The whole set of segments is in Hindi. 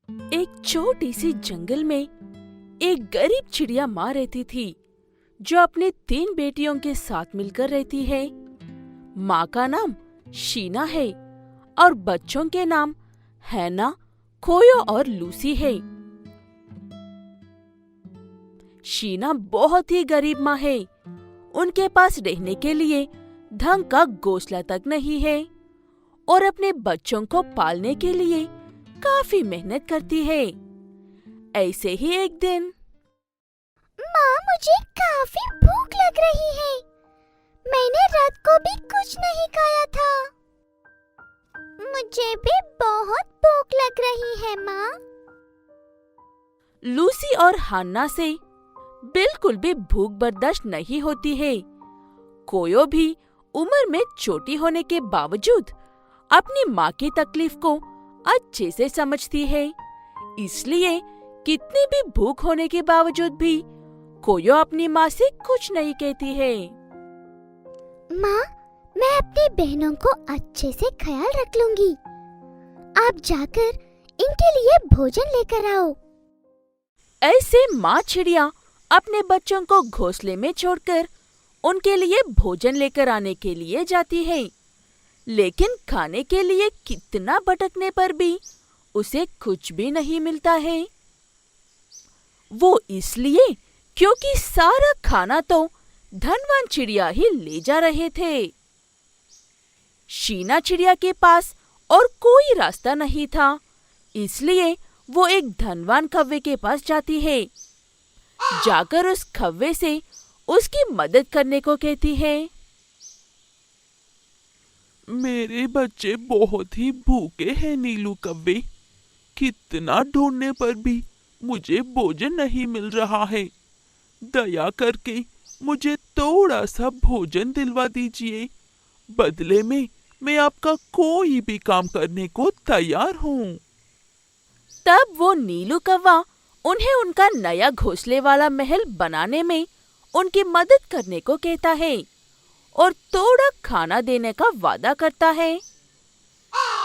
एक छोटी सी जंगल में एक गरीब चिड़िया माँ रहती थी जो अपने 3 बेटियों के साथ मिलकर रहती है। माँ का नाम शीना है और बच्चों के नाम हैना, खोयो और लूसी है। शीना बहुत ही गरीब माँ है। उनके पास रहने के लिए ढंग का घोंसला तक नहीं है और अपने बच्चों को पालने के लिए काफी मेहनत करती है। ऐसे ही एक दिन, माँ, मुझे काफी भूख लग रही है। मैंने रात को भी कुछ नहीं खाया था। मुझे भी बहुत भूख लग रही है माँ। लूसी और हन्ना से बिल्कुल भी भूख बर्दाश्त नहीं होती है। कोयो भी उम्र में छोटी होने के बावजूद अपनी माँ की तकलीफ को अच्छे से समझती है। इसलिए कितनी भी भूख होने के बावजूद भी कोयो अपनी माँ से कुछ नहीं कहती है। माँ, मैं अपनी बहनों को अच्छे से ख्याल रख लूंगी। आप जाकर इनके लिए भोजन लेकर आओ। ऐसे माँ चिड़िया अपने बच्चों को घोंसले में छोड़कर उनके लिए भोजन लेकर आने के लिए जाती है। लेकिन खाने के लिए कितना भटकने पर भी उसे कुछ भी नहीं मिलता है। वो इसलिए क्योंकि सारा खाना तो धनवान चिड़िया ही ले जा रहे थे। शीना चिड़िया के पास और कोई रास्ता नहीं था, इसलिए वो एक धनवान कौवे के पास जाती है। जाकर उस कौवे से उसकी मदद करने को कहती है। मेरे बच्चे बहुत ही भूखे हैं नीलू कव्वे। कितना ढूंढने पर भी मुझे भोजन नहीं मिल रहा है। दया करके मुझे थोड़ा सा भोजन दिलवा दीजिए। बदले में मैं आपका कोई भी काम करने को तैयार हूँ। तब वो नीलू कौवा उन्हें उनका नया घोंसले वाला महल बनाने में उनकी मदद करने को कहता है और थोड़ा खाना देने का वादा करता है।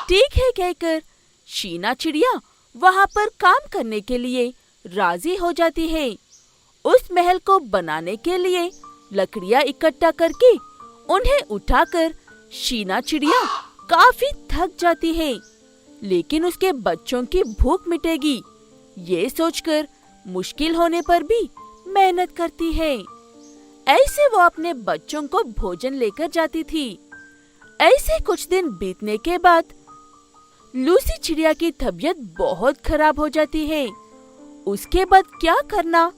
ठीक है कहकर शीना चिड़िया वहाँ पर काम करने के लिए राजी हो जाती है। उस महल को बनाने के लिए लकड़ियाँ इकट्ठा करके उन्हें उठाकर शीना चिड़िया काफी थक जाती है, लेकिन उसके बच्चों की भूख मिटेगी ये सोचकर मुश्किल होने पर भी मेहनत करती है। ऐसे वो अपने बच्चों को भोजन लेकर जाती थी। ऐसे कुछ दिन बीतने के बाद लूसी चिड़िया की तबीयत बहुत खराब हो जाती है। उसके बाद क्या करना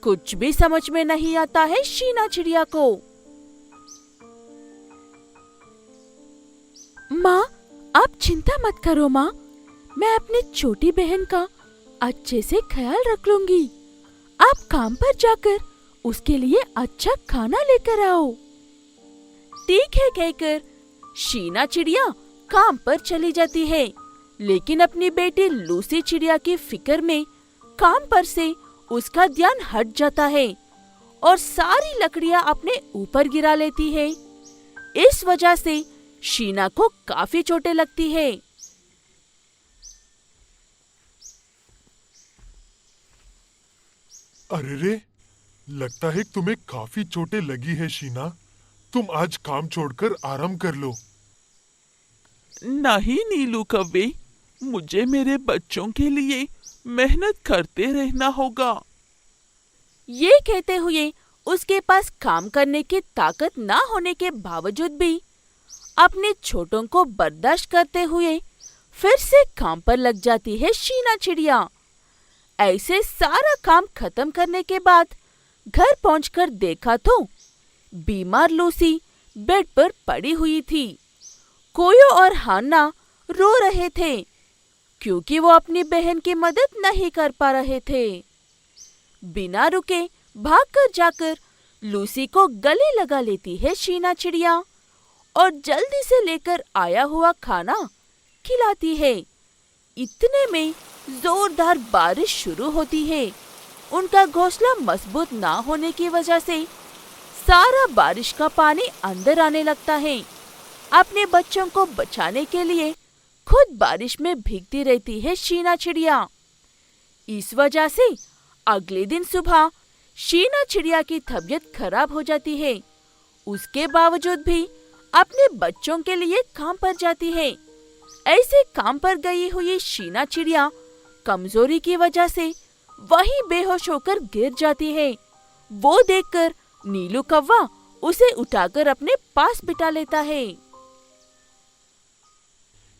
कुछ भी समझ में नहीं आता है शीना चिड़िया को। माँ, आप चिंता मत करो माँ, मैं अपनी छोटी बहन का अच्छे से ख्याल रख लूंगी। आप काम पर जाकर उसके लिए अच्छा खाना लेकर आओ। ठीक है कहकर शीना चिड़िया काम पर चली जाती है, लेकिन अपनी बेटी लूसी चिड़िया की फिक्र में काम पर से उसका ध्यान हट जाता है और सारी लकड़ियां अपने ऊपर गिरा लेती है। इस वजह से शीना को काफी चोटें लगती है। अरे रे, लगता है तुम्हें काफी चोटें लगी है शीना। तुम आज काम छोड़कर आराम कर लो। नहीं नीलू कव्वे, मुझे मेरे बच्चों के लिए मेहनत करते रहना होगा। ये कहते हुए उसके पास काम करने की ताकत ना होने के बावजूद भी अपने छोटों को बर्दाश्त करते हुए फिर से काम पर लग जाती है शीना चिड़िया। ऐसे सारा काम खत्म करने के बाद घर पहुंचकर देखा तो बीमार लूसी बेड पर पड़ी हुई थी। कोयो और हन्ना रो रहे थे क्योंकि वो अपनी बहन की मदद नहीं कर पा रहे थे। बिना रुके भागकर जाकर लूसी को गले लगा लेती है शीना चिड़िया और जल्दी से लेकर आया हुआ खाना खिलाती है। इतने में जोरदार बारिश शुरू होती है। उनका घोंसला मजबूत ना होने की वजह से सारा बारिश का पानी अंदर आने लगता है। अपने बच्चों को बचाने के लिए खुद बारिश में भीगती रहती है शीना चिड़िया। इस वजह से अगले दिन सुबह शीना चिड़िया की तबीयत खराब हो जाती है। उसके बावजूद भी अपने बच्चों के लिए काम पर जाती है। ऐसे काम पर गई हुई शीना चिड़िया कमजोरी की वजह से वहीं बेहोश होकर गिर जाती है। वो देखकर नीलू कौवा उसे उठाकर अपने पास बिठा लेता है।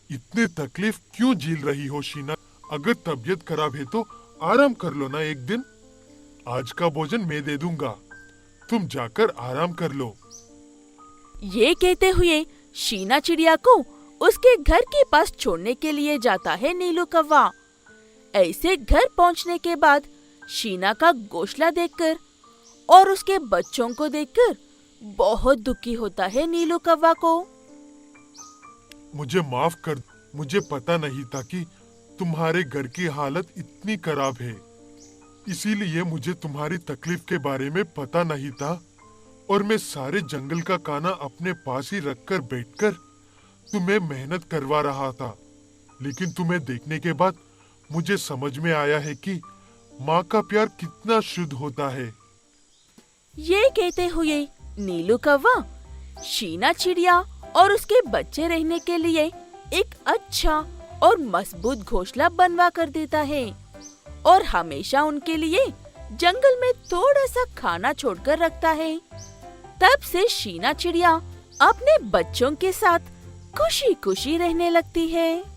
इतने तकलीफ क्यों झेल रही हो शीना? अगर तबीयत खराब है तो आराम कर लो ना एक दिन। आज का भोजन मैं दे दूंगा, तुम जाकर आराम कर लो। ये कहते हुए शीना चिड़िया को उसके घर के पास छोड़ने के लिए जाता है नीलू कौवा। ऐसे घर पहुंचने के बाद शीना का घोंसला देखकर और उसके बच्चों को देखकर बहुत दुखी होता है नीलू कौवा को। मुझे माफ कर, मुझे पता नहीं था कि तुम्हारे घर की हालत इतनी खराब है। इसीलिए मुझे तुम्हारी तकलीफ के बारे में पता नहीं था और मैं सारे जंगल का खाना अपने पास ही रखकर बैठकर तुम्हें मेहनत करवा रहा था। लेकिन तुम्हें देखने के बाद मुझे समझ में आया है कि माँ का प्यार कितना शुद्ध होता है। ये कहते हुए नीलू कौवा शीना चिड़िया और उसके बच्चे रहने के लिए एक अच्छा और मजबूत घोंसला बनवा कर देता है और हमेशा उनके लिए जंगल में थोड़ा सा खाना छोड़कर रखता है। तब से शीना चिड़िया अपने बच्चों के साथ खुशी खुशी रहने लगती है।